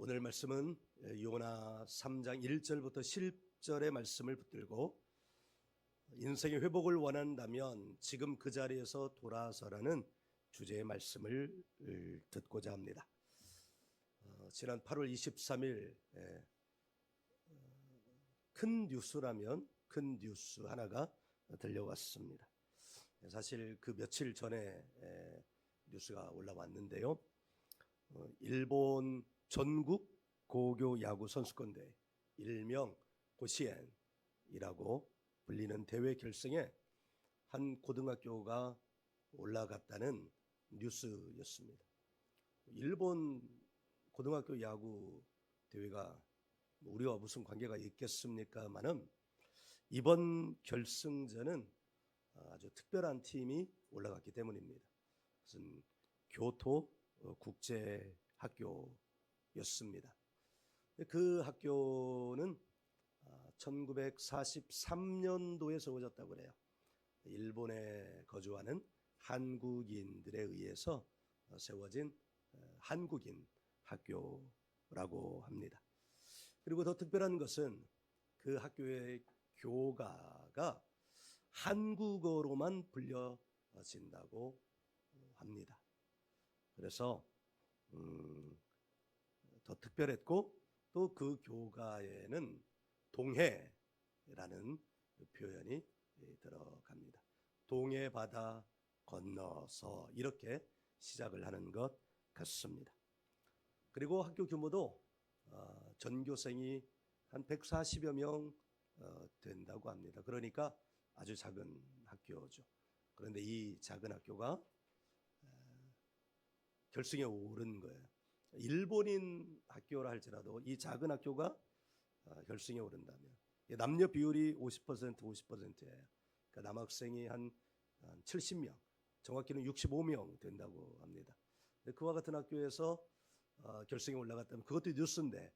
오늘 말씀은 요나 3장 1절부터 10절의 말씀을 붙들고 인생의 회복을 원한다면 지금 그 자리에서 돌아서라는 주제의 말씀을 듣고자 합니다. 지난 8월 23일 큰 뉴스라면 큰 뉴스 하나가 들려왔습니다. 사실 그 며칠 전에 뉴스가 올라왔는데요. 일본 전국 고교 야구 선수권대회, 일명 고시엔이라고 불리는 대회 결승에 한 고등학교가 올라갔다는 뉴스였습니다. 일본 고등학교 야구 대회가 우리와 무슨 관계가 있겠습니까마는 이번 결승전은 아주 특별한 팀이 올라갔기 때문입니다. 그것은 교토 국제학교였습니다. 그 학교는 1943년도에 세워졌다고 그래요. 일본에 거주하는 한국인들에 의해서 세워진 한국인 학교라고 합니다. 그리고 더 특별한 것은 그 학교의 교가가 한국어로만 불려진다고 합니다. 그래서 더 특별했고 또 그 교가에는 동해라는 표현이 들어갑니다. 동해 바다 건너서 이렇게 시작을 하는 것 같습니다. 그리고 학교 규모도 전교생이 한 140여 명 된다고 합니다. 그러니까 아주 작은 학교죠. 그런데 이 작은 학교가 결승에 오른 거예요. 일본인 학교라 할지라도 이 작은 학교가 결승에 오른다면 남녀 비율이 50%, 50%예요. 그러니까 남학생이 한 70명, 정확히는 65명 된다고 합니다. 그와 같은 학교에서 결승에 올라갔다면 그것도 뉴스인데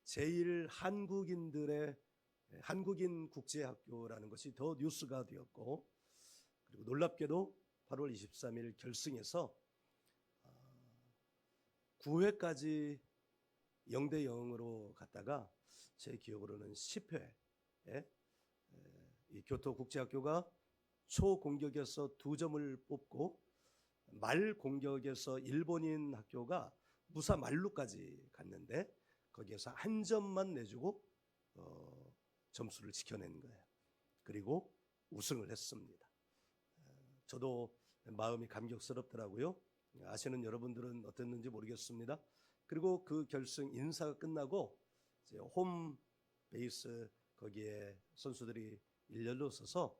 제일 한국인들의 한국인 국제학교라는 것이 더 뉴스가 되었고, 그리고 놀랍게도 8월 23일 결승에서 9회까지 0대 0으로 갔다가 제 기억으로는 10회에 이 교토국제학교가 초공격에서 2점을 뽑고 말 공격에서 일본인 학교가 무사 만루까지 갔는데 거기에서 한 점만 내주고 점수를 지켜낸 거예요. 그리고 우승을 했습니다. 저도 마음이 감격스럽더라고요. 아시는 여러분들은 어땠는지 모르겠습니다. 그리고 그 결승 인사가 끝나고 이제 홈 베이스 거기에 선수들이 일렬로 서서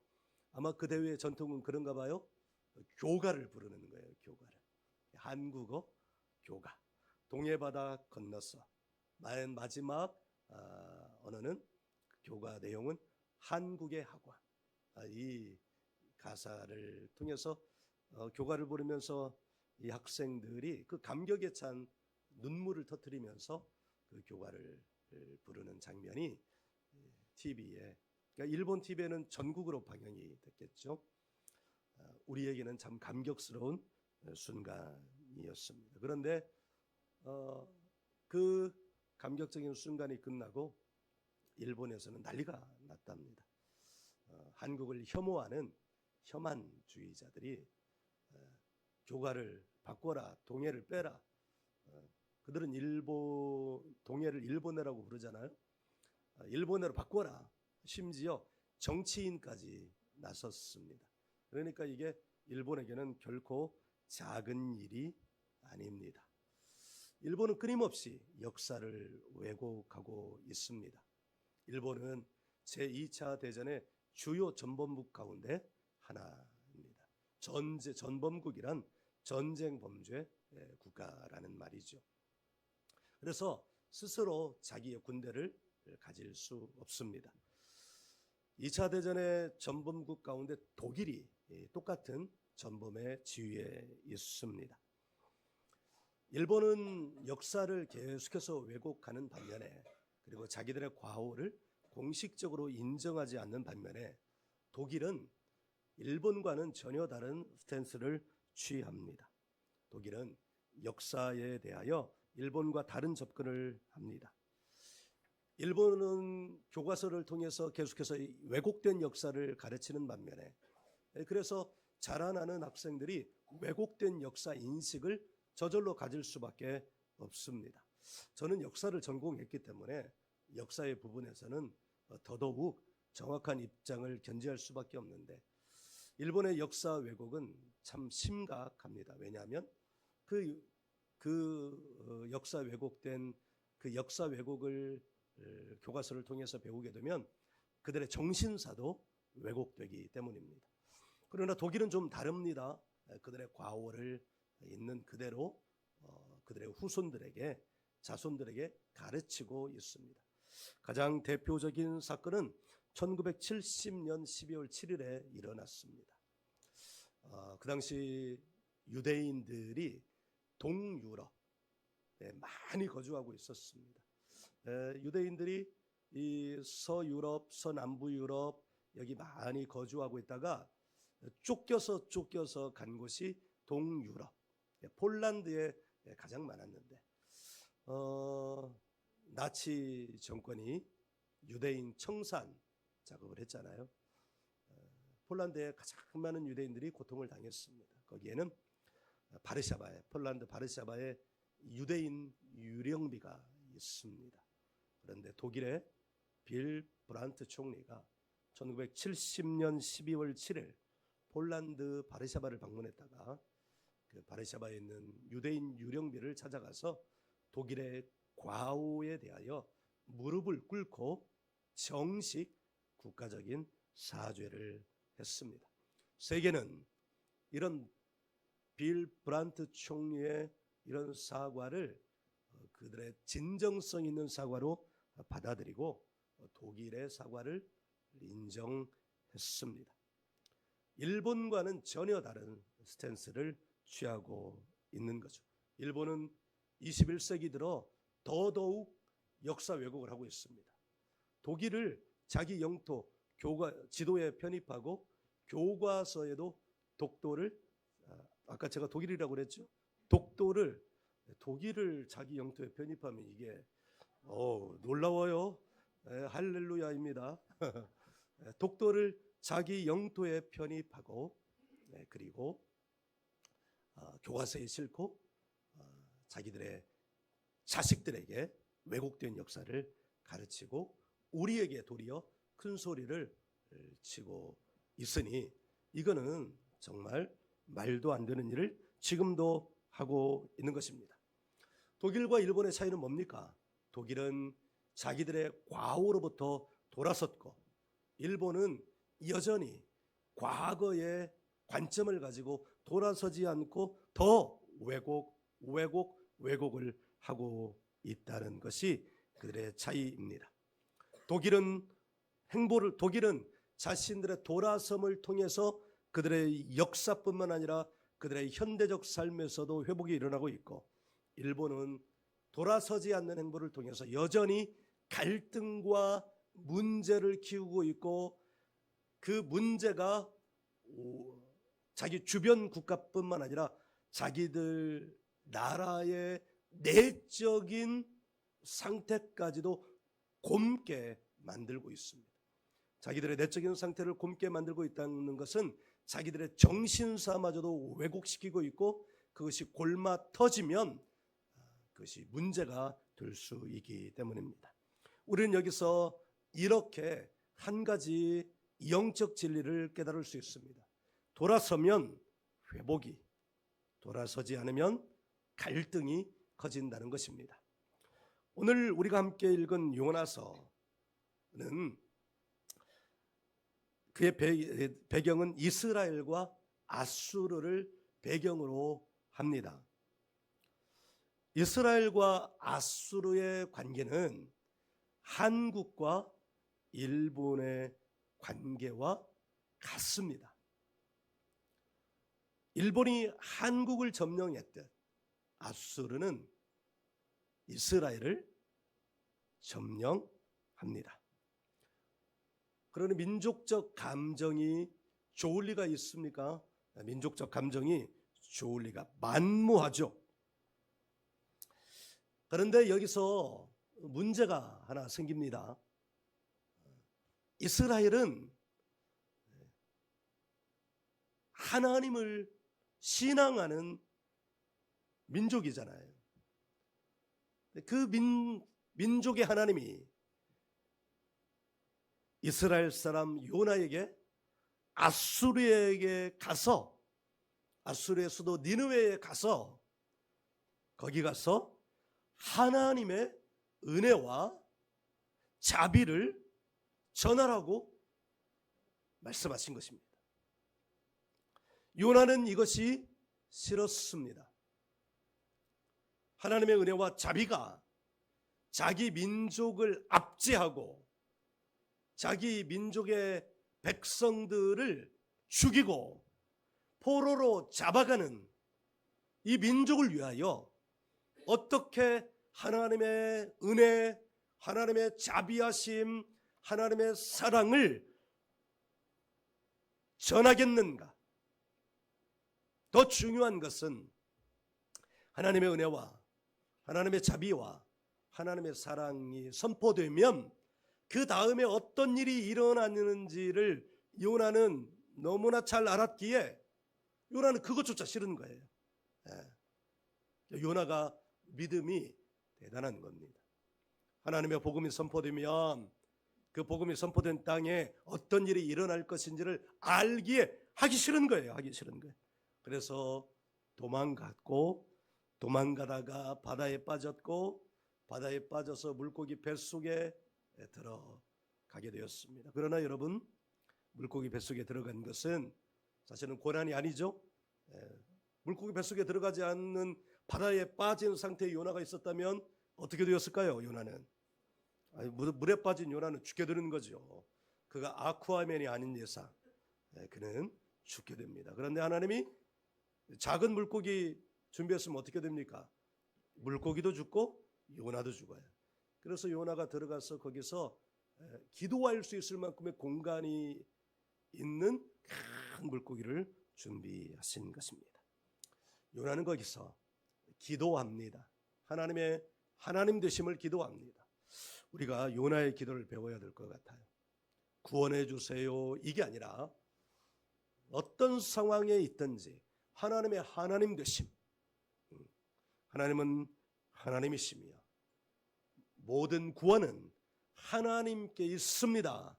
아마 그 대회의 전통은 그런가 봐요. 교가를 부르는 거예요. 교가를. 한국어 교가. 동해바다 건너서 맨 마지막 언어는 교가 내용은 한국의 학원. 이 가사를 통해서 교가를 부르면서 이 학생들이 그 감격에 찬 눈물을 터뜨리면서 그 교가를 부르는 장면이 TV에, 그러니까 일본 TV에는 전국으로 방영이 됐겠죠. 우리에게는 참 감격스러운 순간이었습니다. 그런데 그 감격적인 순간이 끝나고 일본에서는 난리가 났답니다. 한국을 혐오하는 혐한주의자들이 교가를 바꿔라, 동해를 빼라. 그들은 동해를 일본해라고 부르잖아요. 일본해로 바꿔라. 심지어 정치인까지 나섰습니다. 그러니까 이게 일본에게는 결코 작은 일이 아닙니다. 일본은 끊임없이 역사를 왜곡하고 있습니다. 일본은 제2차 대전의 주요 전범국 가운데 하나입니다. 전범국이란 전쟁 범죄 국가라는 말이죠. 그래서 스스로 자기의 군대를 가질 수 없습니다. 2차 대전의 전범국 가운데 독일이 똑같은 전범의 지위에 있습니다. 일본은 역사를 계속해서 왜곡하는 반면에, 그리고 자기들의 과오를 공식적으로 인정하지 않는 반면에 독일은 일본과는 전혀 다른 스탠스를 취합니다. 독일은 역사에 대하여 일본과 다른 접근을 합니다. 일본은 교과서를 통해서 계속해서 왜곡된 역사를 가르치는 반면에, 그래서 자라나는 학생들이 왜곡된 역사 인식을 저절로 가질 수밖에 없습니다. 저는 역사를 전공했기 때문에 역사의 부분에서는 더더욱 정확한 입장을 견지할 수밖에 없는데, 일본의 역사 왜곡은 참 심각합니다. 왜냐하면 역사 왜곡된 그 역사 왜곡을 교과서를 통해서 배우게 되면 그들의 정신사도 왜곡되기 때문입니다. 그러나 독일은 좀 다릅니다. 그들의 과오를 있는 그대로 그들의 후손들에게, 자손들에게 가르치고 있습니다. 가장 대표적인 사건은 1970년 12월 7일에 일어났습니다. 그 당시 유대인들이 동유럽에 많이 거주하고 있었습니다. 유대인들이 이 서유럽, 서남부 유럽 여기 많이 거주하고 있다가 쫓겨서 간 곳이 동유럽, 폴란드에 가장 많았는데, 나치 정권이 유대인 청산 작업을 했잖아요. 폴란드에 가장 많은 유대인들이 고통을 당했습니다. 거기에는 폴란드 바르샤바에 유대인 유령비가 있습니다. 그런데 독일의 빌 브란트 총리가 1970년 12월 7일 폴란드 바르샤바를 방문했다가 그 바르샤바에 있는 유대인 유령비를 찾아가서 독일의 과오에 대하여 무릎을 꿇고 정식 국가적인 사죄를 했습니다. 세계는 이런 빌 브란트 총리의 이런 사과를 그들의 진정성 있는 사과로 받아들이고 독일의 사과를 인정했습니다. 일본과는 전혀 다른 스탠스를 취하고 있는 거죠. 일본은 21세기 들어 더더욱 역사 왜곡을 하고 있습니다. 독일을 자기 영토 지도에 편입하고 교과서에도 독도를, 아까 제가 독일이라고 그랬죠? 독일을 자기 영토에 편입하면 이게 놀라워요. 할렐루야입니다. 독도를 자기 영토에 편입하고, 그리고 교과서에 싣고 자기들의 자식들에게 왜곡된 역사를 가르치고 우리에게 도리어 큰 소리를 치고 있으니, 이거는 정말 말도 안 되는 일을 지금도 하고 있는 것입니다. 독일과 일본의 차이는 뭡니까? 독일은 자기들의 과오로부터 돌아섰고, 일본은 여전히 과거의 관점을 가지고 돌아서지 않고 더 왜곡을 하고 있다는 것이 그들의 차이입니다. 독일은 자신들의 돌아섬을 통해서 그들의 역사뿐만 아니라 그들의 현대적 삶에서도 회복이 일어나고 있고, 일본은 돌아서지 않는 행보를 통해서 여전히 갈등과 문제를 키우고 있고, 그 문제가 자기 주변 국가뿐만 아니라 자기들 나라의 내적인 상태까지도 곪게 만들고 있습니다. 자기들의 내적인 상태를 곪게 만들고 있다는 것은 자기들의 정신사마저도 왜곡시키고 있고, 그것이 골마 터지면 그것이 문제가 될 수 있기 때문입니다. 우리는 여기서 이렇게 한 가지 영적 진리를 깨달을 수 있습니다. 돌아서면 회복이, 돌아서지 않으면 갈등이 커진다는 것입니다. 오늘 우리가 함께 읽은 요나서는 그의 배경은 이스라엘과 아수르를 배경으로 합니다. 이스라엘과 아수르의 관계는 한국과 일본의 관계와 같습니다. 일본이 한국을 점령했듯 아수르는 이스라엘을 점령합니다. 그러니 민족적 감정이 좋을 리가 있습니까? 민족적 감정이 좋을 리가 만무하죠. 그런데 여기서 문제가 하나 생깁니다. 이스라엘은 하나님을 신앙하는 민족이잖아요. 그 민족의 하나님이 이스라엘 사람 요나에게 아수르에게 가서, 아수르의 수도 니느웨에 가서, 거기 가서 하나님의 은혜와 자비를 전하라고 말씀하신 것입니다. 요나는 이것이 싫었습니다. 하나님의 은혜와 자비가 자기 민족을 압제하고 자기 민족의 백성들을 죽이고 포로로 잡아가는 이 민족을 위하여 어떻게 하나님의 은혜, 하나님의 자비하심, 하나님의 사랑을 전하겠는가? 더 중요한 것은 하나님의 은혜와 하나님의 자비와 하나님의 사랑이 선포되면 그 다음에 어떤 일이 일어나는지를 요나는 너무나 잘 알았기에 요나는 그것조차 싫은 거예요. 요나가 믿음이 대단한 겁니다. 하나님의 복음이 선포되면 그 복음이 선포된 땅에 어떤 일이 일어날 것인지를 알기에 하기 싫은 거예요. 하기 싫은 거예요. 그래서 도망갔고, 도망가다가 바다에 빠졌고, 바다에 빠져서 물고기 뱃속에 들어가게 되었습니다. 그러나 여러분, 물고기 뱃속에 들어간 것은 사실은 고난이 아니죠. 물고기 뱃속에 들어가지 않는 바다에 빠진 상태의 요나가 있었다면 어떻게 되었을까요? 요나는 물에 빠진 요나는 죽게 되는 거죠. 그가 아쿠아맨이 아닌 예상, 그는 죽게 됩니다. 그런데 하나님이 작은 물고기 준비했으면 어떻게 됩니까? 물고기도 죽고 요나도 죽어요. 그래서 요나가 들어가서 거기서 기도할 수 있을 만큼의 공간이 있는 큰 물고기를 준비하신 것입니다. 요나는 거기서 기도합니다. 하나님 되심을 기도합니다. 우리가 요나의 기도를 배워야 될 것 같아요. 구원해 주세요 이게 아니라 어떤 상황에 있든지 하나님의 하나님 되심, 하나님은 하나님이시며 모든 구원은 하나님께 있습니다.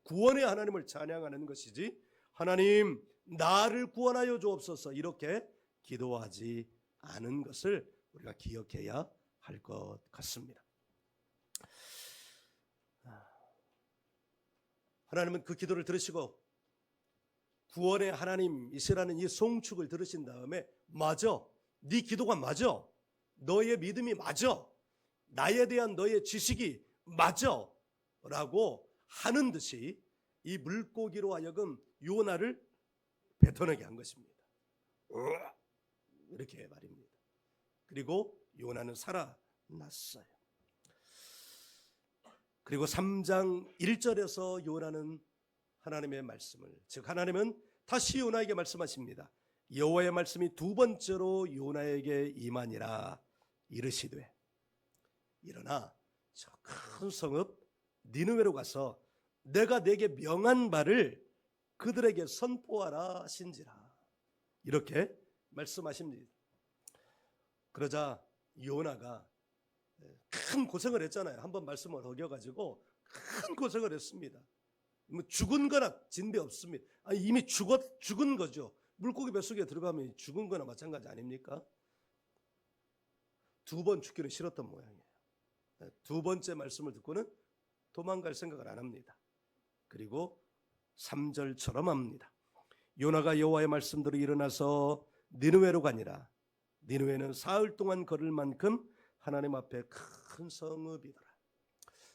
구원의 하나님을 찬양하는 것이지 하나님 나를 구원하여 주옵소서 이렇게 기도하지 않은 것을 우리가 기억해야 할 것 같습니다. 하나님은 그 기도를 들으시고 구원의 하나님이시라는 이 송축을 들으신 다음에 맞아, 네 기도가 맞아, 너의 믿음이 맞아, 나에 대한 너의 지식이 맞아 라고 하는 듯이 이 물고기로 하여금 요나를 뱉어내게 한 것입니다. 이렇게 말입니다. 그리고 요나는 살아났어요. 그리고 3장 1절에서 요나는 하나님의 말씀을, 즉 하나님은 다시 요나에게 말씀하십니다. 여호와의 말씀이 두 번째로 요나에게 임하니라 이르시되 일어나 저 큰 성읍 니느웨로 가서 내가 내게 명한 바를 그들에게 선포하라 하신지라 이렇게 말씀하십니다. 그러자 요나가 큰 고생을 했잖아요. 한번 말씀을 어겨가지고 큰 고생을 했습니다. 뭐 죽은 거나 진배 없습니다. 아니, 이미 죽은 거죠. 물고기 뱃속에 들어가면 죽은 거나 마찬가지 아닙니까? 두 번 죽기는 싫었던 모양이에요. 두 번째 말씀을 듣고는 도망갈 생각을 안 합니다. 그리고 3절처럼 합니다. 요나가 여호와의 말씀대로 일어나서 니느웨로 가니라. 니느웨는 사흘 동안 걸을 만큼 하나님 앞에 큰 성읍이더라.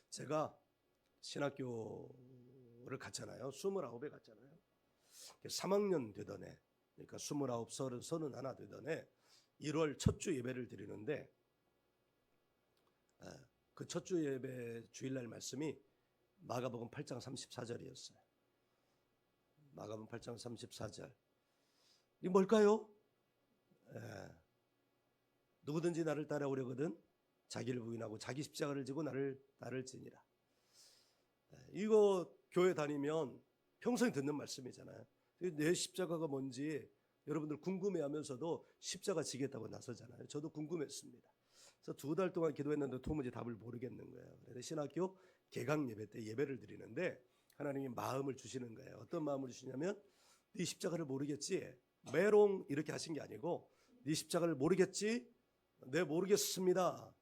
제가 신학교를 갔잖아요. 29에 갔잖아요. 3학년 되던 해, 그러니까 29, 30, 31 되던 해 1월 첫 주 예배를 드리는데 그 첫 주 예배 주일날 말씀이 마가복음 8장 34절이었어요. 마가복음 8장 34절. 이게 뭘까요? 누구든지 나를 따라오려거든 자기를 부인하고 자기 십자가를 지고 나를 지니라. 이거 교회 다니면 평생 듣는 말씀이잖아요. 내 십자가가 뭔지 여러분들 궁금해하면서도 십자가 지겠다고 나서잖아요. 저도 궁금했습니다. 그래서 2달 동안 기도했는데 도무지 답을 모르겠는 거예요. 그래서 신학교 개강 예배 때 예배를 드리는데 하나님이 마음을 주시는 거예요. 어떤 마음을 주시냐면 네 십자가를 모르겠지? 메롱 이렇게 하신 게 아니고 네 십자가를 모르겠지? 네 모르겠습니다.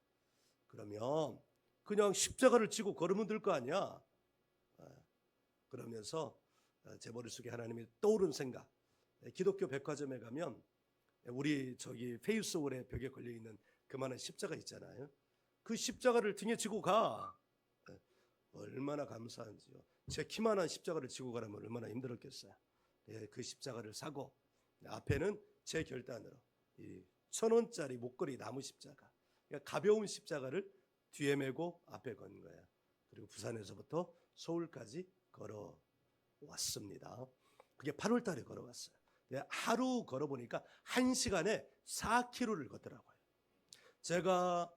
그러면 그냥 십자가를 지고 걸으면 될 거 아니야? 그러면서 제 머릿속에 하나님이 떠오른 생각. 기독교 백화점에 가면 우리 저기 페이스홀의 벽에 걸려있는 그만한 십자가 있잖아요. 그 십자가를 등에 지고 가. 얼마나 감사한지요. 제 키만한 십자가를 지고 가라면 얼마나 힘들었겠어요. 그 십자가를 사고 앞에는 제 결단으로 1,000원짜리 목걸이 나무 십자가, 그러니까 가벼운 십자가를 뒤에 메고 앞에 건 거야. 그리고 부산에서부터 서울까지 걸어왔습니다. 그게 8월 달에 걸어왔어요. 하루 걸어보니까 1시간에 4km를 걷더라고요. 제가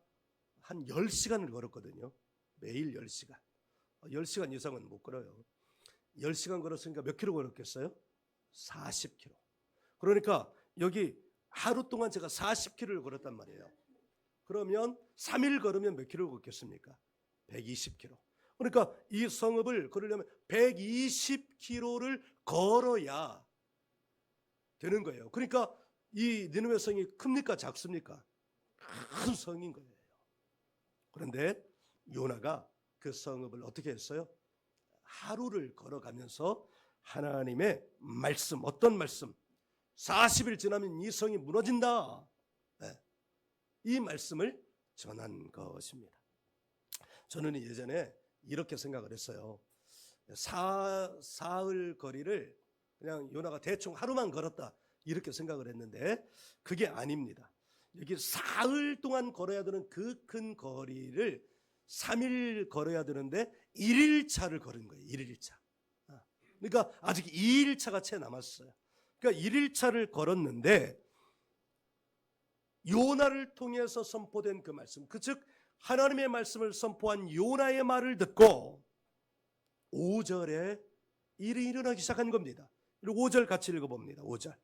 한 10시간을 걸었거든요. 매일 10시간. 10시간 이상은 못 걸어요. 10시간 걸었으니까 몇 킬로 걸었겠어요? 40km. 그러니까 여기 하루 동안 제가 40km를 걸었단 말이에요. 그러면 3일 걸으면 몇 킬로 걷겠습니까? 120km. 그러니까 이 성읍을 걸으려면 120km를 걸어야 되는 거예요. 그러니까 이 니느웨 성이 큽니까 작습니까? 큰 성인 거예요. 그런데 요나가 그 성읍을 어떻게 했어요? 하루를 걸어가면서 하나님의 말씀, 어떤 말씀? 40일 지나면 이 성이 무너진다. 이 말씀을 전한 것입니다. 저는 예전에 이렇게 생각을 했어요. 사흘 거리를 그냥 요나가 대충 하루만 걸었다 이렇게 생각을 했는데 그게 아닙니다. 여기 사흘 동안 걸어야 되는 그 큰 거리를 3일 걸어야 되는데 1일차를 걸은 거예요. 1일차. 그러니까 아직 2일차가 채 남았어요. 그러니까 1일차를 걸었는데 요나를 통해서 선포된 그 말씀, 즉 하나님의 말씀을 선포한 요나의 말을 듣고 5절에 일이 일어나기 시작한 겁니다. 5절 같이 읽어봅니다. 5절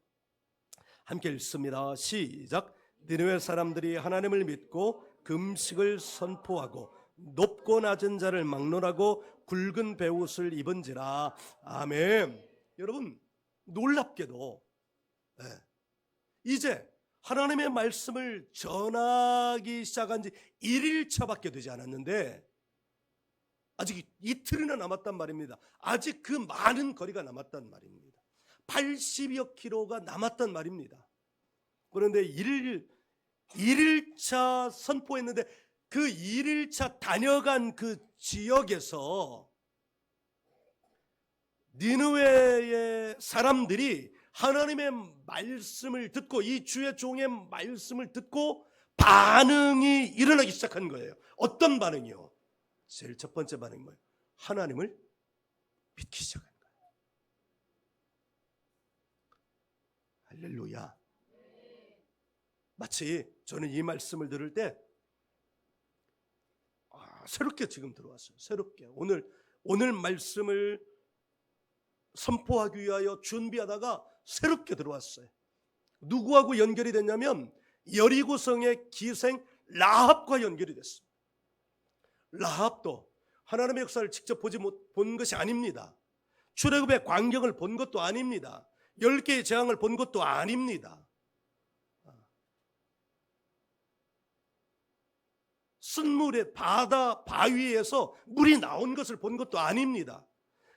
함께 읽습니다. 시작. 니느웨 사람들이 하나님을 믿고 금식을 선포하고 높고 낮은 자를 막론하고 굵은 베옷을 입은지라. 아멘. 여러분 놀랍게도 이제 하나님의 말씀을 전하기 시작한 지 1일차밖에 되지 않았는데 아직 이틀이나 남았단 말입니다. 아직 그 많은 거리가 남았단 말입니다. 80여 킬로가 남았단 말입니다. 그런데 1일차 선포했는데 그 1일차 다녀간 그 지역에서 니느웨의 사람들이 하나님의 말씀을 듣고 이 주의 종의 말씀을 듣고 반응이 일어나기 시작한 거예요. 어떤 반응이요? 제일 첫 번째 반응이 뭐예요? 하나님을 믿기 시작한 거예요. 할렐루야. 마치 저는 이 말씀을 들을 때 새롭게 지금 들어왔어요. 새롭게 오늘 말씀을 선포하기 위하여 준비하다가 새롭게 들어왔어요. 누구하고 연결이 됐냐면 여리고성의 기생 라합과 연결이 됐습니다. 라합도 하나님의 역사를 직접 본 것이 아닙니다. 출애굽의 광경을 본 것도 아닙니다. 10개의 재앙을 본 것도 아닙니다. 쓴물의 바다 바위에서 물이 나온 것을 본 것도 아닙니다.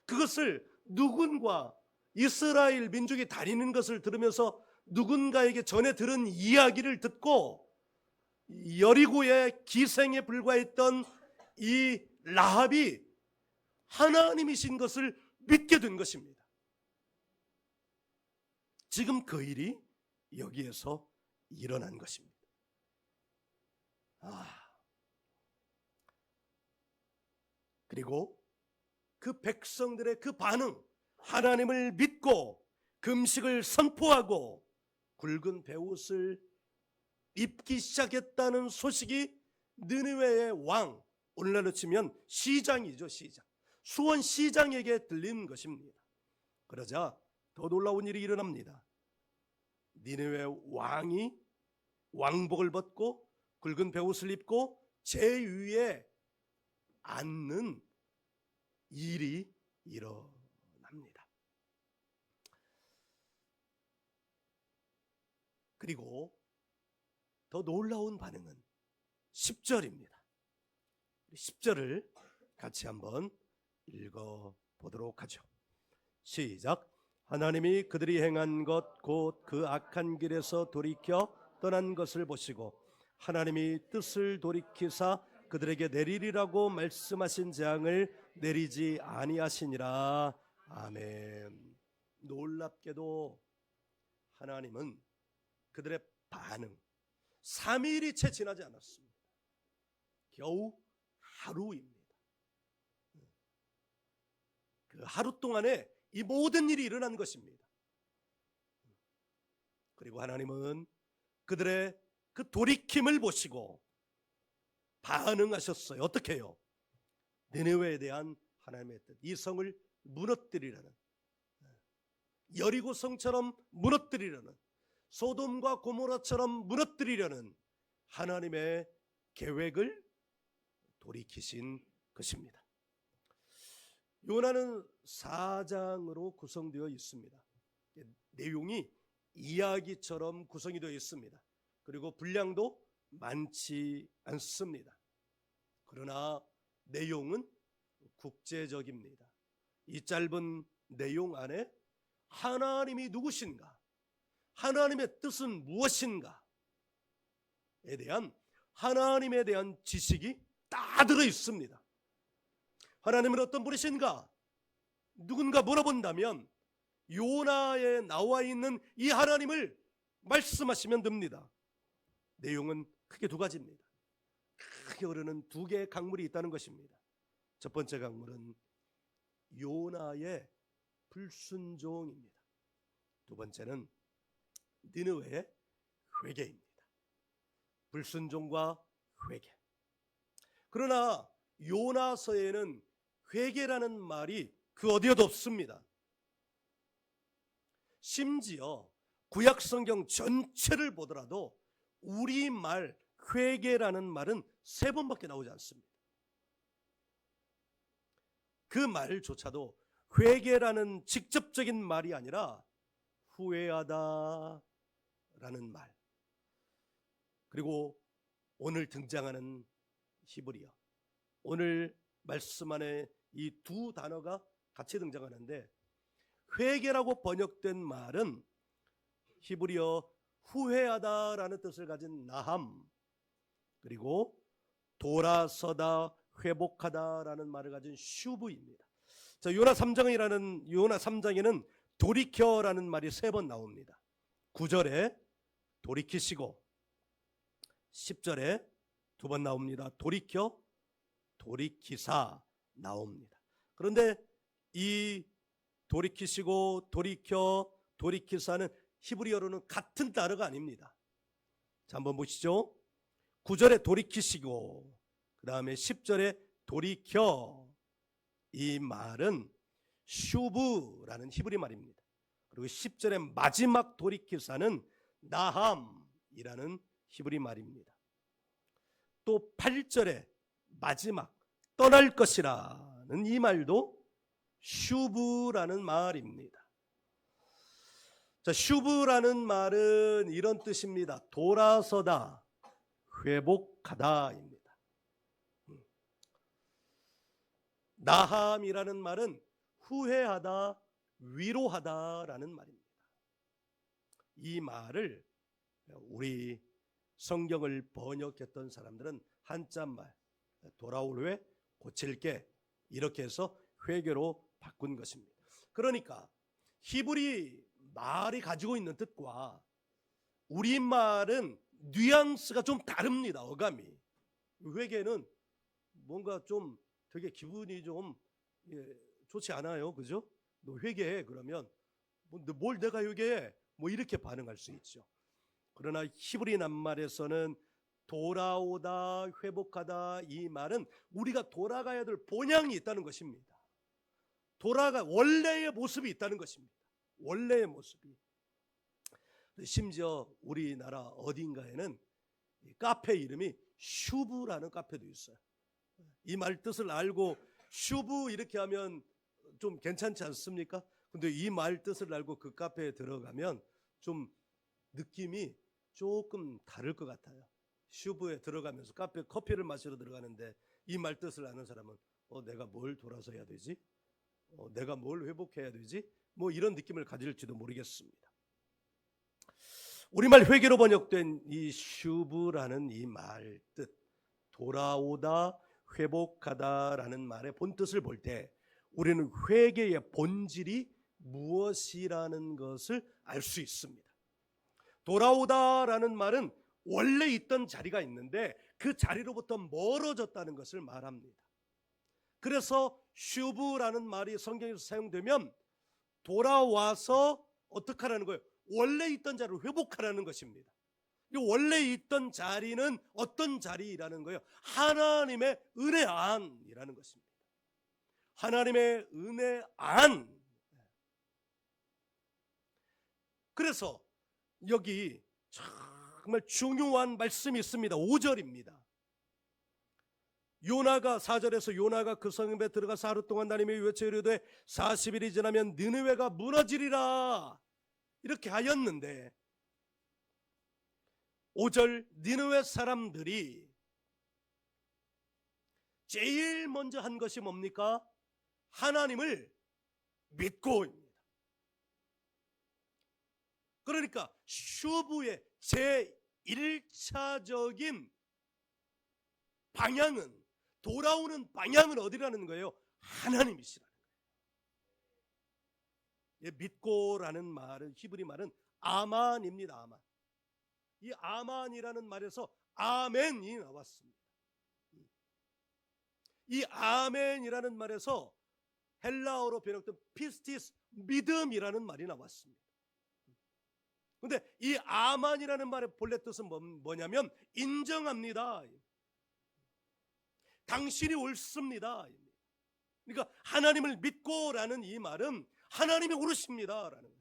그것을 누군가 이스라엘 민족이 다니는 것을 들으면서 누군가에게 전해 들은 이야기를 듣고 여리고의 기생에 불과했던 이 라합이 하나님이신 것을 믿게 된 것입니다. 지금 그 일이 여기에서 일어난 것입니다. 그리고 그 백성들의 그 반응, 하나님을 믿고 금식을 선포하고 굵은 베옷을 입기 시작했다는 소식이 느느웨의 왕, 오늘날로 치면 시장이죠, 시장. 수원 시장에게 들린 것입니다. 그러자 더 놀라운 일이 일어납니다. 니느웨 왕이 왕복을 벗고 굵은 베옷을 입고 제 위에 앉는 일이 일어납니다. 그리고 더 놀라운 반응은 10절입니다. 10절을 같이 한번 읽어보도록 하죠. 시작. 하나님이 그들이 행한 것 곧 그 악한 길에서 돌이켜 떠난 것을 보시고 하나님이 뜻을 돌이키사 그들에게 내리리라고 말씀하신 재앙을 내리지 아니하시니라. 아멘. 놀랍게도 하나님은 그들의 반응 3일이 채 지나지 않았습니다. 겨우 하루입니다. 그 하루 동안에 이 모든 일이 일어난 것입니다. 그리고 하나님은 그들의 그 돌이킴을 보시고 반응하셨어요. 어떻게 해요? 니느웨에 대한 하나님의 뜻, 이 성을 무너뜨리라는, 여리고 성처럼 무너뜨리려는, 소돔과 고모라처럼 무너뜨리려는 하나님의 계획을 돌이키신 것입니다. 요나는 4장으로 구성되어 있습니다. 내용이 이야기처럼 구성이 되어 있습니다. 그리고 분량도 많지 않습니다. 그러나 내용은 국제적입니다. 이 짧은 내용 안에 하나님이 누구신가, 하나님의 뜻은 무엇인가에 대한 하나님에 대한 지식이 다 들어 있습니다. 하나님은 어떤 분이신가? 누군가 물어본다면 요나에 나와 있는 이 하나님을 말씀하시면 됩니다. 내용은 크게 두 가지입니다. 크게 흐르는 두 개의 강물이 있다는 것입니다. 첫 번째 강물은 요나의 불순종입니다. 두 번째는 니느웨의 회개입니다. 불순종과 회개. 그러나 요나서에는 회개라는 말이 그 어디에도 없습니다. 심지어 구약성경 전체를 보더라도 우리말 회개라는 말은 3번밖에 나오지 않습니다. 그 말조차도 회개라는 직접적인 말이 아니라 후회하다 라는 말, 그리고 오늘 등장하는 히브리어, 오늘 말씀 안에 이 두 단어가 같이 등장하는데, 회개라고 번역된 말은 히브리어 후회하다라는 뜻을 가진 나함, 그리고 돌아서다, 회복하다라는 말을 가진 슈브입니다. 자, 요나 3장에는 돌이켜라는 말이 3번 나옵니다. 9절에 돌이키시고 10절에 2번 나옵니다. 돌이켜, 돌이키사 나옵니다. 그런데 이 돌이키시고 돌이켜, 돌이키사는 히브리어로는 같은 단어가 아닙니다. 자, 한번 보시죠. 9절에 돌이키시고 그 다음에 10절에 돌이켜, 이 말은 슈브라는 히브리 말입니다. 그리고 10절의 마지막 돌이키사는 나함이라는 히브리 말입니다. 또 8절의 마지막 떠날 것이라는 이 말도 슈브라는 말입니다. 자, 슈브라는 말은 이런 뜻입니다. 돌아서다, 회복하다입니다. 나함이라는 말은 후회하다, 위로하다라는 말입니다. 이 말을 우리 성경을 번역했던 사람들은 한자말, 돌아올 회, 고칠게, 이렇게 해서 회개로 바꾼 것입니다. 그러니까 히브리 말이 가지고 있는 뜻과 우리말은 뉘앙스가 좀 다릅니다. 어감이. 회개는 뭔가 좀 되게 기분이 좀 좋지 않아요. 그죠? 너 회개해. 그러면 뭘 내가 회개해? 뭐 이렇게 반응할 수 있죠. 그러나 히브리 낱말에서는 돌아오다, 회복하다, 이 말은 우리가 돌아가야 될 본향이 있다는 것입니다. 원래의 모습이 있다는 것입니다. 원래의 모습이. 심지어 우리나라 어딘가에는 카페 이름이 슈브라는 카페도 있어요. 이 말 뜻을 알고 슈브 이렇게 하면 좀 괜찮지 않습니까? 근데 이 말 뜻을 알고 그 카페에 들어가면 좀 느낌이 조금 다를 것 같아요. 슈브에 들어가면서 카페 커피를 마시러 들어가는데 이 말 뜻을 아는 사람은 내가 뭘 돌아서 해야 되지? 내가 뭘 회복해야 되지? 뭐 이런 느낌을 가질지도 모르겠습니다. 우리말 회계로 번역된 이 슈브라는 이 말 뜻, 돌아오다, 회복하다라는 말의 본뜻을 볼 때 우리는 회개의 본질이 무엇이라는 것을 알 수 있습니다. 돌아오다라는 말은 원래 있던 자리가 있는데 그 자리로부터 멀어졌다는 것을 말합니다. 그래서 슈브라는 말이 성경에서 사용되면 돌아와서 어떻게 하라는 거예요? 원래 있던 자리를 회복하라는 것입니다. 이 원래 있던 자리는 어떤 자리라는 거예요? 하나님의 은혜 안이라는 것입니다. 하나님의 은혜 안. 그래서 여기 정말 중요한 말씀이 있습니다. 5절입니다. 요나가 4절에서 요나가 그 성읍에 들어가서 하루 동안 다니며 외쳐 이르되 40일이 지나면 느느웨가 무너지리라 이렇게 하였는데 5절 느느웨 사람들이 제일 먼저 한 것이 뭡니까? 하나님을 믿고입니다. 그러니까 슈브의 제1차적인 방향은 돌아오는 방향은 어디라는 거예요? 하나님이시라는 거예요. 믿고라는 말은 히브리 말은 아만입니다. 아만. 이 아만이라는 말에서 아멘이 나왔습니다. 이 아멘이라는 말에서 헬라어로 번역된 피스티스 믿음이라는 말이 나왔습니다. 그런데 이 아만이라는 말의 본래 뜻은 뭐냐면 인정합니다. 당신이 옳습니다. 그러니까 하나님을 믿고라는 이 말은 하나님이 옳으십니다라는 거예요.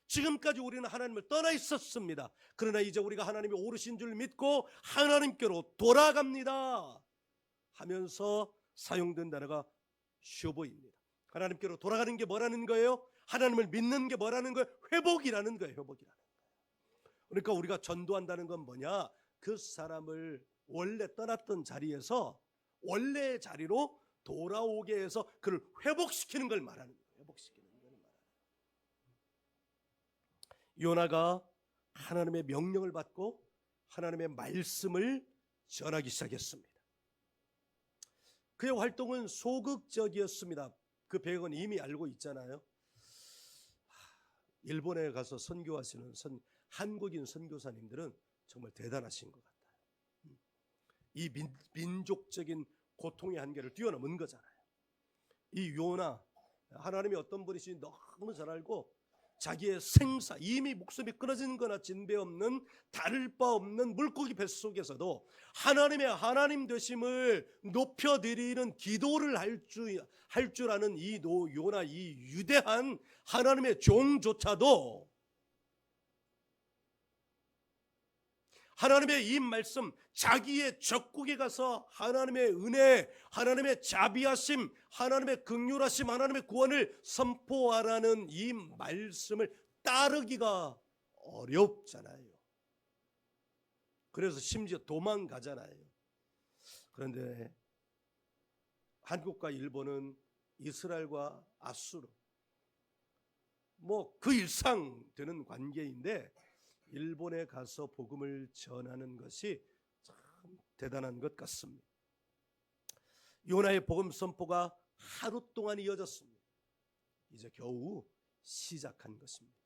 지금까지 우리는 하나님을 떠나 있었습니다. 그러나 이제 우리가 하나님이 옳으신 줄 믿고 하나님께로 돌아갑니다 하면서 사용된 단어가 슈브입니다. 하나님께로 돌아가는 게 뭐라는 거예요? 하나님을 믿는 게 뭐라는 거예요? 회복이라는 거예요. 회복이라는 거예요. 그러니까 우리가 전도한다는 건 뭐냐? 그 사람을 원래 떠났던 자리에서 원래의 자리로 돌아오게 해서 그를 회복시키는 걸 말하는 거예요. 회복시키는 걸 말하는 거예요. 요나가 하나님의 명령을 받고 하나님의 말씀을 전하기 시작했습니다. 그의 활동은 소극적이었습니다. 그 배경은 이미 알고 있잖아요. 일본에 가서 선교하시는 한국인 선교사님들은 정말 대단하신 것 같아요. 이 민족적인 고통의 한계를 뛰어넘은 거잖아요. 이 요나, 하나님이 어떤 분이신지 너무 잘 알고 자기의 생사, 이미 목숨이 끊어진 거나 진배 없는 다를 바 없는 물고기 뱃속에서도 하나님의 하나님 되심을 높여드리는 기도를 할 줄 아는 이 요나, 이 위대한 하나님의 종조차도 하나님의 이 말씀, 자기의 적국에 가서 하나님의 은혜, 하나님의 자비하심, 하나님의 긍휼하심, 하나님의 구원을 선포하라는 이 말씀을 따르기가 어렵잖아요. 그래서 심지어 도망가잖아요. 그런데 한국과 일본은 이스라엘과 아수르 그 일상 되는 관계인데 일본에 가서 복음을 전하는 것이 참 대단한 것 같습니다. 요나의 복음 선포가 하루 동안 이어졌습니다. 이제 겨우 시작한 것입니다.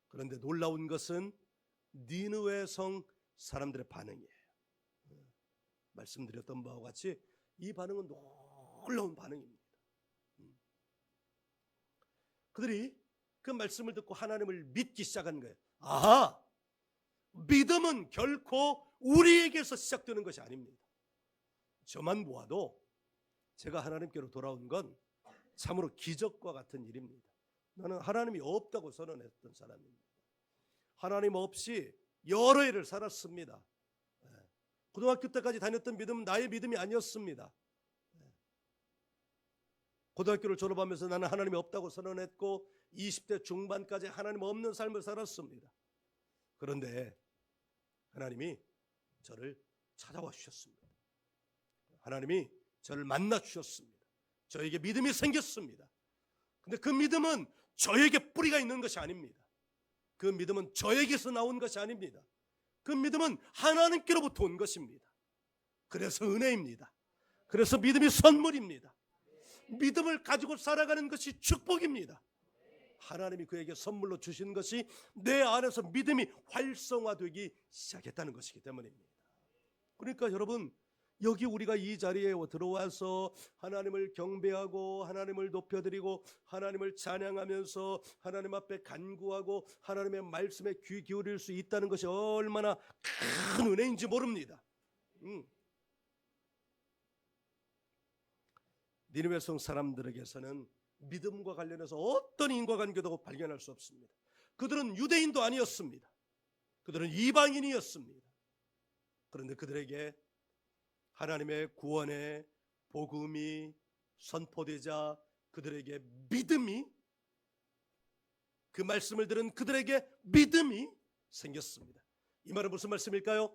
그런데 놀라운 것은 니느웨 성 사람들의 반응이에요. 말씀드렸던 바와 같이 이 반응은 놀라운 반응입니다. 그들이 그 말씀을 듣고 하나님을 믿기 시작한 거예요. 아하! 믿음은 결코 우리에게서 시작되는 것이 아닙니다. 저만 보아도 제가 하나님께로 돌아온 건 참으로 기적과 같은 일입니다. 나는 하나님이 없다고 선언했던 사람입니다. 하나님 없이 여러 해를 살았습니다. 고등학교 때까지 다녔던 믿음은 나의 믿음이 아니었습니다. 고등학교를 졸업하면서 나는 하나님이 없다고 선언했고 20대 중반까지 하나님 없는 삶을 살았습니다. 그런데 하나님이 저를 찾아와 주셨습니다. 하나님이 저를 만나 주셨습니다. 저에게 믿음이 생겼습니다. 근데 그 믿음은 저에게 뿌리가 있는 것이 아닙니다. 그 믿음은 저에게서 나온 것이 아닙니다. 그 믿음은 하나님께로부터 온 것입니다. 그래서 은혜입니다. 그래서 믿음이 선물입니다. 믿음을 가지고 살아가는 것이 축복입니다. 하나님이 그에게 선물로 주신 것이 내 안에서 믿음이 활성화되기 시작했다는 것이기 때문입니다. 그러니까 여러분, 여기 우리가 이 자리에 들어와서 하나님을 경배하고 하나님을 높여드리고 하나님을 찬양하면서 하나님 앞에 간구하고 하나님의 말씀에 귀 기울일 수 있다는 것이 얼마나 큰 은혜인지 모릅니다. 니느웨 성 사람들에게서는 믿음과 관련해서 어떤 인과관계도 발견할 수 없습니다. 그들은 유대인도 아니었습니다. 그들은 이방인이었습니다. 그런데 그들에게 하나님의 구원의 복음이 선포되자 그들에게 믿음이, 그 말씀을 들은 그들에게 믿음이 생겼습니다. 이 말은 무슨 말씀일까요?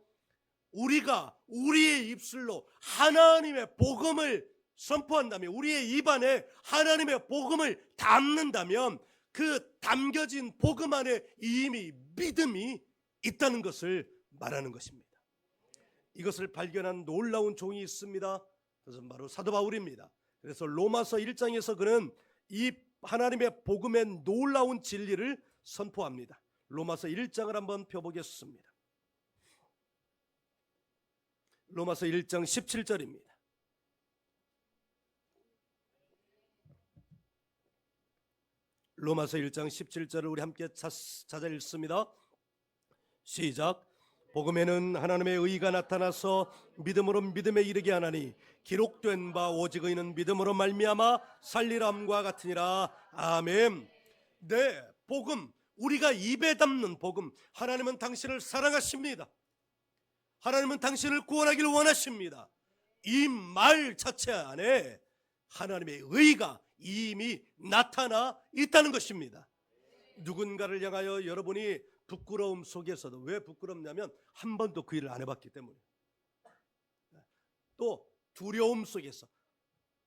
우리가 우리의 입술로 하나님의 복음을 선포한다면, 우리의 입안에 하나님의 복음을 담는다면 그 담겨진 복음 안에 이미 믿음이 있다는 것을 말하는 것입니다. 이것을 발견한 놀라운 종이 있습니다. 그것은 바로 사도 바울입니다. 그래서 로마서 1장에서 그는 이 하나님의 복음의 놀라운 진리를 선포합니다. 로마서 1장을 한번 펴보겠습니다. 로마서 1장 17절입니다. 로마서 1장 17절을 우리 함께 찾아 읽습니다. 시작. 복음에는 하나님의 의가 나타나서 믿음으로 믿음에 이르게 하나니 기록된 바 오직 의는 믿음으로 말미암아 살리람과 같으니라. 아멘. 네, 복음, 우리가 입에 담는 복음. 하나님은 당신을 사랑하십니다. 하나님은 당신을 구원하기를 원하십니다. 이 말 자체 안에 하나님의 의가 이미 나타나 있다는 것입니다. 누군가를 향하여 여러분이 부끄러움 속에서도, 왜 부끄럽냐면 한 번도 그 일을 안 해봤기 때문에, 또 두려움 속에서,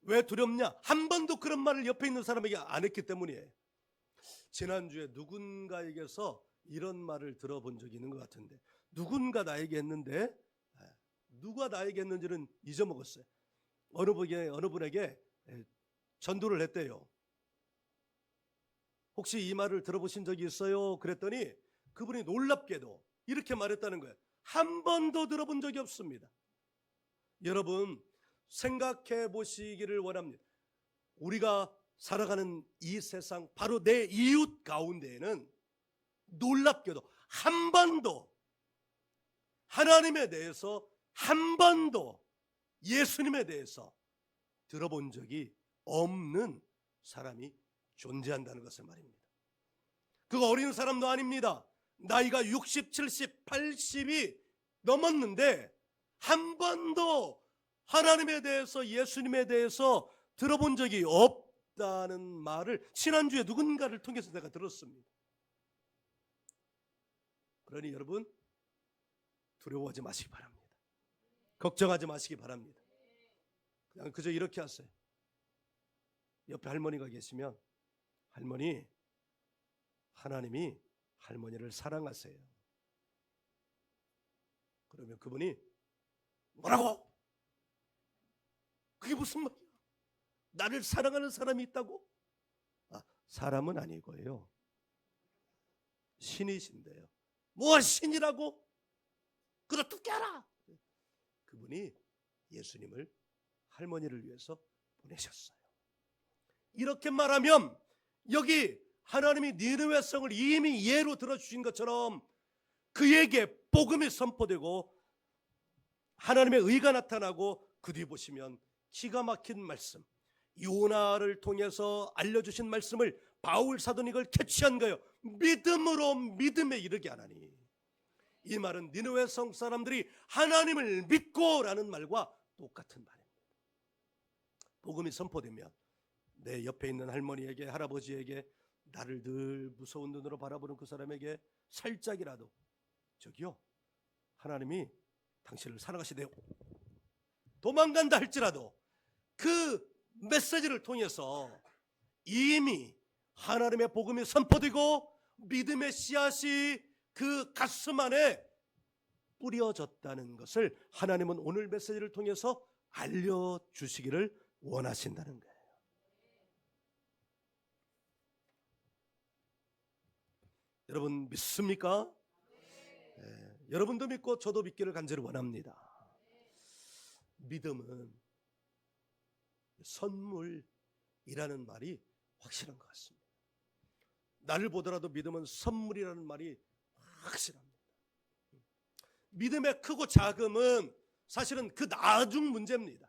왜 두렵냐? 한 번도 그런 말을 옆에 있는 사람에게 안 했기 때문이에요. 지난주에 누군가에게서 이런 말을 들어본 적이 있는 것 같은데, 누군가 나에게 했는데 누가 나에게 했는지는 잊어먹었어요. 어느 분에게 전도를 했대요. 혹시 이 말을 들어보신 적이 있어요? 그랬더니 그분이 놀랍게도 이렇게 말했다는 거예요. 한 번도 들어본 적이 없습니다. 여러분, 생각해 보시기를 원합니다. 우리가 살아가는 이 세상, 바로 내 이웃 가운데에는 놀랍게도 한 번도 하나님에 대해서, 한 번도 예수님에 대해서 들어본 적이 없는 사람이 존재한다는 것을 말입니다. 그거 어린 사람도 아닙니다. 나이가 60, 70, 80이 넘었는데 한 번도 하나님에 대해서, 예수님에 대해서 들어본 적이 없다는 말을 지난주에 누군가를 통해서 내가 들었습니다. 그러니 여러분, 두려워하지 마시기 바랍니다. 걱정하지 마시기 바랍니다. 그냥 그저 이렇게 하세요. 옆에 할머니가 계시면, 할머니, 하나님이 할머니를 사랑하세요. 그러면 그분이 뭐라고? 그게 무슨 말이야? 나를 사랑하는 사람이 있다고? 사람은 아니고요, 신이신데요. 뭐 신이라고? 그걸 어떻게 알아? 그분이 예수님을 할머니를 위해서 보내셨어요. 이렇게 말하면 여기 하나님이 니느웨 성을 이미 예로 들어주신 것처럼 그에게 복음이 선포되고 하나님의 의가 나타나고 그 뒤 보시면 기가 막힌 말씀, 요나를 통해서 알려주신 말씀을 바울 사도는 이걸 캐치한 거예요. 믿음으로 믿음에 이르게 하나니. 이 말은 니느웨 성 사람들이 하나님을 믿고 라는 말과 똑같은 말입니다. 복음이 선포되면 내 옆에 있는 할머니에게, 할아버지에게, 나를 늘 무서운 눈으로 바라보는 그 사람에게 살짝이라도 저기요, 하나님이 당신을 사랑하시대요, 도망간다 할지라도 그 메시지를 통해서 이미 하나님의 복음이 선포되고 믿음의 씨앗이 그 가슴 안에 뿌려졌다는 것을 하나님은 오늘 메시지를 통해서 알려주시기를 원하신다는 거예요. 여러분 믿습니까? 네, 여러분도 믿고 저도 믿기를 간절히 원합니다. 믿음은 선물이라는 말이 확실한 것 같습니다. 나를 보더라도 믿음은 선물이라는 말이 확실합니다. 믿음의 크고 작음은 사실은 그 나중 문제입니다.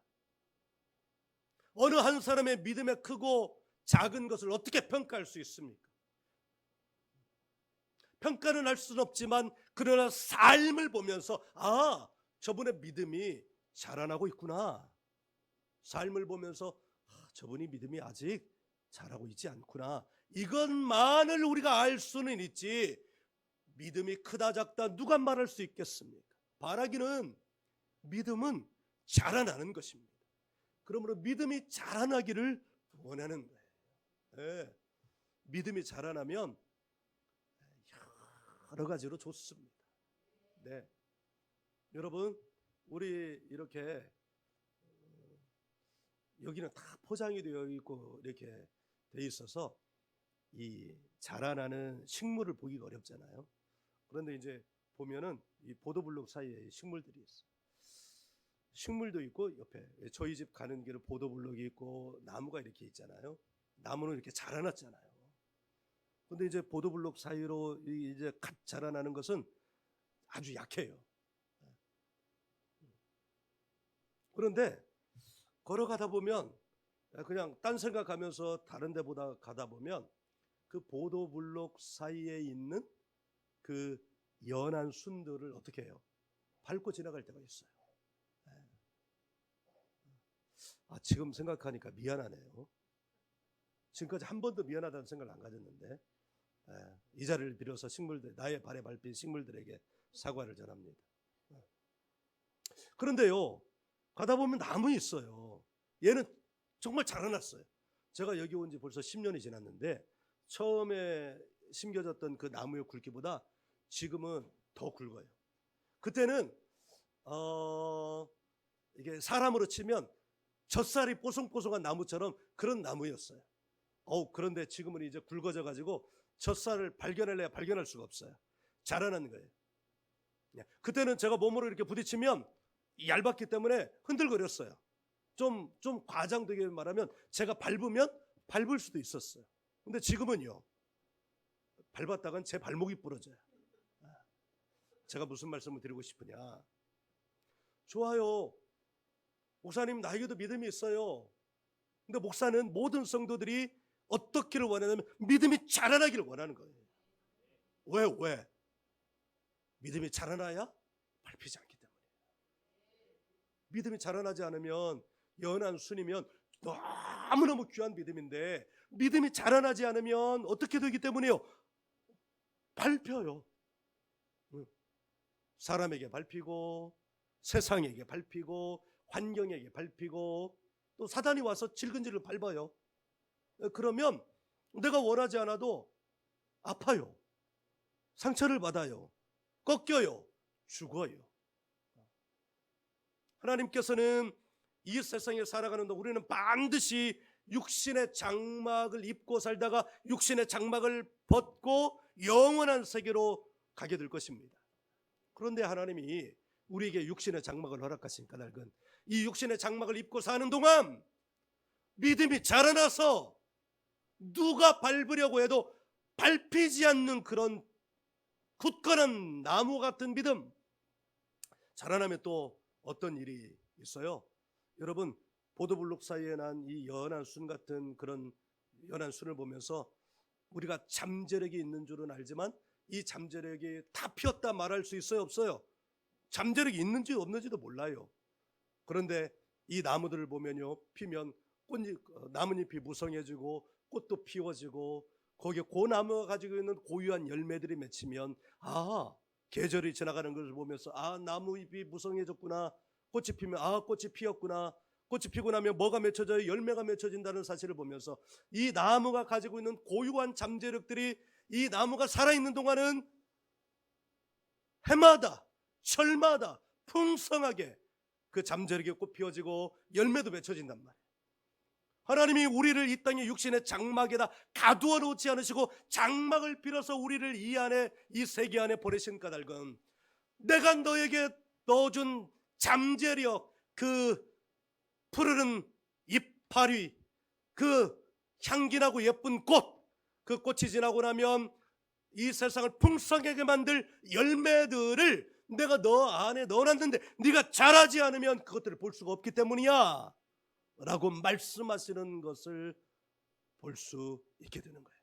어느 한 사람의 믿음의 크고 작은 것을 어떻게 평가할 수 있습니까? 평가는 할 수는 없지만 그러나 삶을 보면서 아, 저분의 믿음이 자라나고 있구나. 삶을 보면서 아, 저분이 믿음이 아직 자라고 있지 않구나. 이것만을 우리가 알 수는 있지 믿음이 크다 작다 누가 말할 수 있겠습니까? 바라기는 믿음은 자라나는 것입니다. 그러므로 믿음이 자라나기를 원하는 거예요. 네. 믿음이 자라나면 여러 가지로 좋습니다. 네. 여러분 우리 이렇게 여기는 다 포장이 되어 있고 이렇게 돼 있어서 이 자라나는 식물을 보기가 어렵잖아요. 그런데 이제 보면은 이 보도블록 사이에 식물들이 있어요. 식물도 있고 옆에 저희 집 가는 길에 보도블록이 있고 나무가 이렇게 있잖아요. 나무는 이렇게 자라났잖아요. 근데 이제 보도블록 사이로 이제 갓 자라나는 것은 아주 약해요. 그런데 걸어가다 보면 그냥 딴 생각하면서 다른 데보다 가다 보면 그 보도블록 사이에 있는 그 연한 순들을 어떻게 해요? 밟고 지나갈 때가 있어요. 아, 지금 생각하니까 미안하네요. 지금까지 한 번도 미안하다는 생각을 안 가졌는데 이 자리를 빌어서 식물들, 나의 발에 밟힌 식물들에게 사과를 전합니다. 그런데요, 가다 보면 나무 있어요. 얘는 정말 자라났어요. 제가 여기 온 지 벌써 10년이 지났는데 처음에 심겨졌던 그 나무의 굵기보다 지금은 더 굵어요. 그때는 이게 사람으로 치면 젖살이 뽀송뽀송한 나무처럼 그런 나무였어요. 그런데 지금은 이제 굵어져 가지고 젖살을 발견할래야 발견할 수가 없어요. 자라는 거예요. 그때는 제가 몸으로 이렇게 부딪히면 얇았기 때문에 흔들거렸어요. 좀 과장되게 말하면 제가 밟으면 밟을 수도 있었어요. 근데 지금은요, 밟았다간 제 발목이 부러져요. 제가 무슨 말씀을 드리고 싶으냐, 좋아요, 목사님 나에게도 믿음이 있어요. 근데 목사는 모든 성도들이 어떻기를 원하냐면 믿음이 자라나기를 원하는 거예요. 왜? 믿음이 자라나야 밟히지 않기 때문에. 믿음이 자라나지 않으면 연한 순이면 너무너무 귀한 믿음인데 믿음이 자라나지 않으면 어떻게 되기 때문에요? 밟혀요. 사람에게 밟히고 세상에게 밟히고 환경에게 밟히고 또 사단이 와서 질근질을 밟아요. 그러면 내가 원하지 않아도 아파요. 상처를 받아요. 꺾여요. 죽어요. 하나님께서는 이 세상에 살아가는 동안 우리는 반드시 육신의 장막을 입고 살다가 육신의 장막을 벗고 영원한 세계로 가게 될 것입니다. 그런데 하나님이 우리에게 육신의 장막을 허락하신 까닭은 이 육신의 장막을 입고 사는 동안 믿음이 자라나서 누가 밟으려고 해도 밟히지 않는 그런 굳건한 나무 같은 믿음. 자라나면 또 어떤 일이 있어요? 여러분, 보도블록 사이에 난 이 연한 순 같은 그런 연한 순을 보면서 우리가 잠재력이 있는 줄은 알지만 이 잠재력이 다 피었다 말할 수 있어요, 없어요? 잠재력이 있는지 없는지도 몰라요. 그런데 이 나무들을 보면요, 피면 나뭇잎이 무성해지고 꽃도 피워지고 거기에 그 나무가 가지고 있는 고유한 열매들이 맺히면 계절이 지나가는 것을 보면서 나무잎이 무성해졌구나, 꽃이 피면 꽃이 피었구나, 꽃이 피고 나면 뭐가 맺혀져요? 열매가 맺혀진다는 사실을 보면서 이 나무가 가지고 있는 고유한 잠재력들이 이 나무가 살아있는 동안은 해마다 철마다 풍성하게 그 잠재력이 꽃 피워지고 열매도 맺혀진단 말이에요. 하나님이 우리를 이 땅의 육신의 장막에다 가두어 놓지 않으시고 장막을 빌어서 우리를 이 안에, 이 세계 안에 보내신 까닭은 내가 너에게 넣어준 잠재력, 그 푸르른 이파리, 그 향기나고 예쁜 꽃, 그 꽃이 지나고 나면 이 세상을 풍성하게 만들 열매들을 내가 너 안에 넣어놨는데 네가 자라지 않으면 그것들을 볼 수가 없기 때문이야 라고 말씀하시는 것을 볼 수 있게 되는 거예요.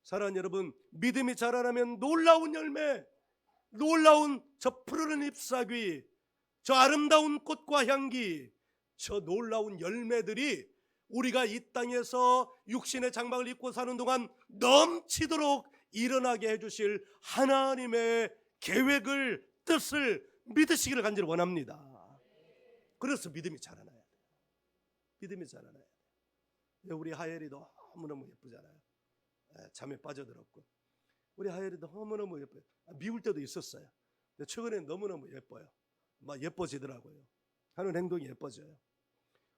사랑하는 여러분, 믿음이 자라나면 놀라운 열매, 놀라운 저 푸르른 잎사귀, 저 아름다운 꽃과 향기, 저 놀라운 열매들이 우리가 이 땅에서 육신의 장막을 입고 사는 동안 넘치도록 일어나게 해주실 하나님의 계획을, 뜻을 믿으시기를 간절히 원합니다. 그래서 믿음이 자라나야 돼요. 믿음이 자라나야 돼요. 우리 하엘이 너무너무 예쁘잖아요. 잠에 빠져들었고 우리 하엘이 너무너무 예뻐요. 미울 때도 있었어요. 근데 최근에 너무너무 예뻐요. 막 예뻐지더라고요. 하는 행동이 예뻐져요.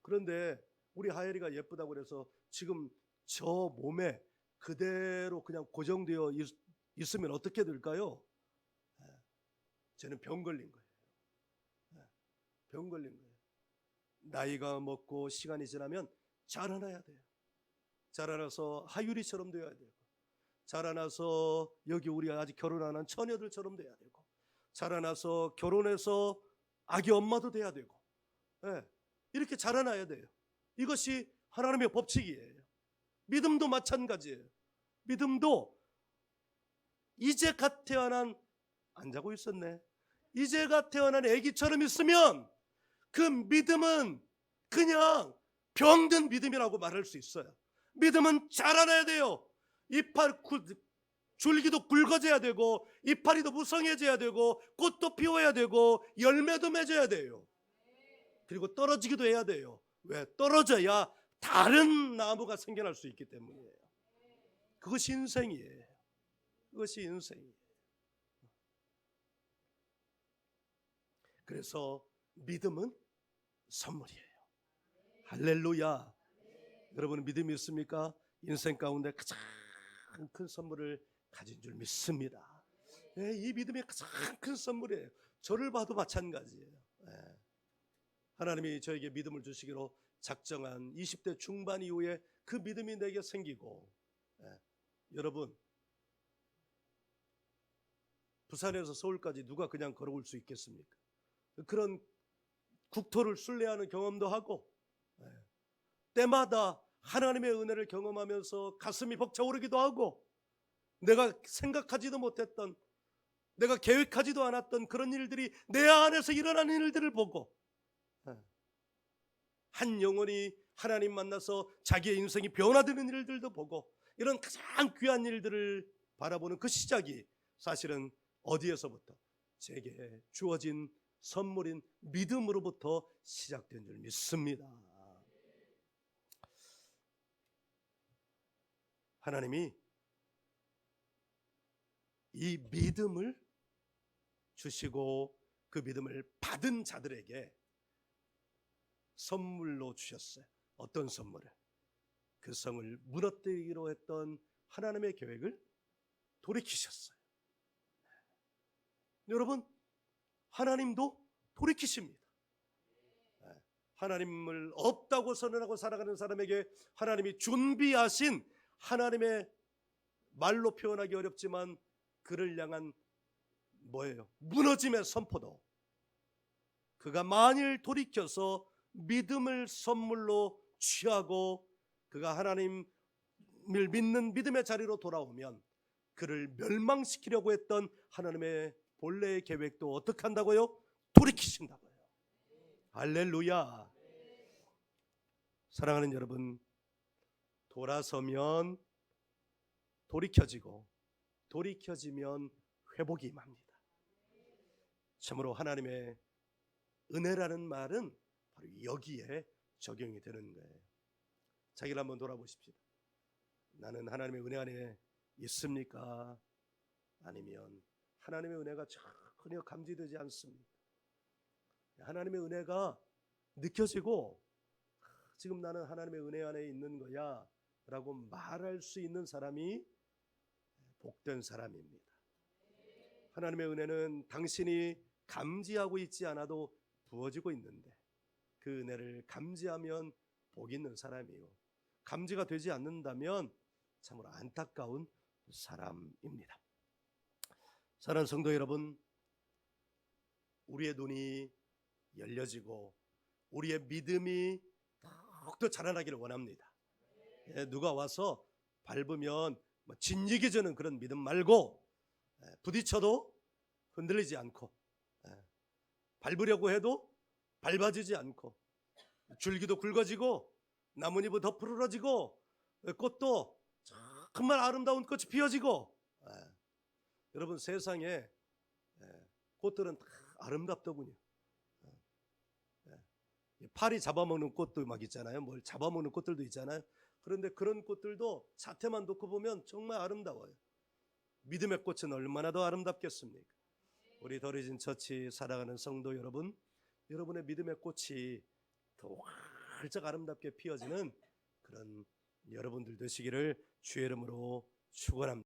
그런데 우리 하엘이가 예쁘다고 해서 지금 저 몸에 그대로 그냥 고정되어 있으면 어떻게 될까요? 쟤는 병 걸린 거예요. 병 걸린 거예요. 나이가 먹고 시간이 지나면 자라나야 돼요. 자라나서 하유리처럼 되어야 되고, 자라나서 여기 우리가 아직 결혼 안 한 처녀들처럼 돼야 되고, 자라나서 결혼해서 아기 엄마도 돼야 되고, 이렇게 자라나야 돼요. 이것이 하나님의 법칙이에요. 믿음도 마찬가지예요. 믿음도 이제 갓 태어난, 안 자고 있었네, 이제 갓 태어난 아기처럼 있으면 그 믿음은 그냥 병든 믿음이라고 말할 수 있어요. 믿음은 자라나야 돼요. 줄기도 굵어져야 되고, 이파리도 무성해져야 되고, 꽃도 피워야 되고, 열매도 맺어야 돼요. 그리고 떨어지기도 해야 돼요. 왜? 떨어져야 다른 나무가 생겨날 수 있기 때문이에요. 그것이 인생이에요. 그것이 인생이에요. 그래서 믿음은 선물이에요. 할렐루야. 여러분 믿음이 있습니까? 인생 가운데 가장 큰 선물을 가진 줄 믿습니다. 이 믿음이 가장 큰 선물이에요. 저를 봐도 마찬가지예요. 하나님이 저에게 믿음을 주시기로 작정한 20대 중반 이후에 그 믿음이 내게 생기고, 여러분 부산에서 서울까지 누가 그냥 걸어올 수 있겠습니까? 그런 국토를 순례하는 경험도 하고, 때마다 하나님의 은혜를 경험하면서 가슴이 벅차오르기도 하고, 내가 생각하지도 못했던, 내가 계획하지도 않았던 그런 일들이 내 안에서 일어나는 일들을 보고, 한 영혼이 하나님 만나서 자기의 인생이 변화되는 일들도 보고, 이런 가장 귀한 일들을 바라보는 그 시작이 사실은 어디에서부터? 제게 주어진 선물인 믿음으로부터 시작된 줄 믿습니다. 하나님이 이 믿음을 주시고 그 믿음을 받은 자들에게 선물로 주셨어요. 어떤 선물을? 그 성을 무너뜨리기로 했던 하나님의 계획을 돌이키셨어요. 여러분, 하나님도 돌이키십니다. 하나님을 없다고 선언하고 살아가는 사람에게 하나님이 준비하신, 하나님의 말로 표현하기 어렵지만 그를 향한 뭐예요? 무너짐의 선포도. 그가 만일 돌이켜서 믿음을 선물로 취하고 그가 하나님을 믿는 믿음의 자리로 돌아오면 그를 멸망시키려고 했던 하나님의 본래의 계획도 어떻게 한다고요? 돌이키신다고요. 할렐루야. 사랑하는 여러분, 돌아서면 돌이켜지고 돌이켜지면 회복이 임합니다. 참으로 하나님의 은혜라는 말은 바로 여기에 적용이 되는 거예요. 자기를 한번 돌아보십시오. 나는 하나님의 은혜 안에 있습니까? 아니면 하나님의 은혜가 전혀 감지되지 않습니까? 하나님의 은혜가 느껴지고 지금 나는 하나님의 은혜 안에 있는 거야 라고 말할 수 있는 사람이 복된 사람입니다. 하나님의 은혜는 당신이 감지하고 있지 않아도 부어지고 있는데 그 은혜를 감지하면 복 있는 사람이요, 감지가 되지 않는다면 참으로 안타까운 사람입니다. 사랑하는 성도 여러분, 우리의 눈이 열려지고 우리의 믿음이 더욱더 자라나기를 원합니다. 누가 와서 밟으면 진리게 저는 그런 믿음 말고 부딪혀도 흔들리지 않고 밟으려고 해도 밟아지지 않고 줄기도 굵어지고 나뭇잎은 더 푸르러지고 꽃도 정말 아름다운 꽃이 피어지고 여러분 세상에 꽃들은 다 아름답더군요. 파리 잡아먹는 꽃도 막 있잖아요. 뭘 잡아먹는 꽃들도 있잖아요. 그런데 그런 꽃들도 자태만 놓고 보면 정말 아름다워요. 믿음의 꽃은 얼마나 더 아름답겠습니까? 우리 더리진 처치 살아가는 성도 여러분, 여러분의 믿음의 꽃이 더 활짝 아름답게 피어지는 그런 여러분들 되시기를 주의 이름으로 축원합니다.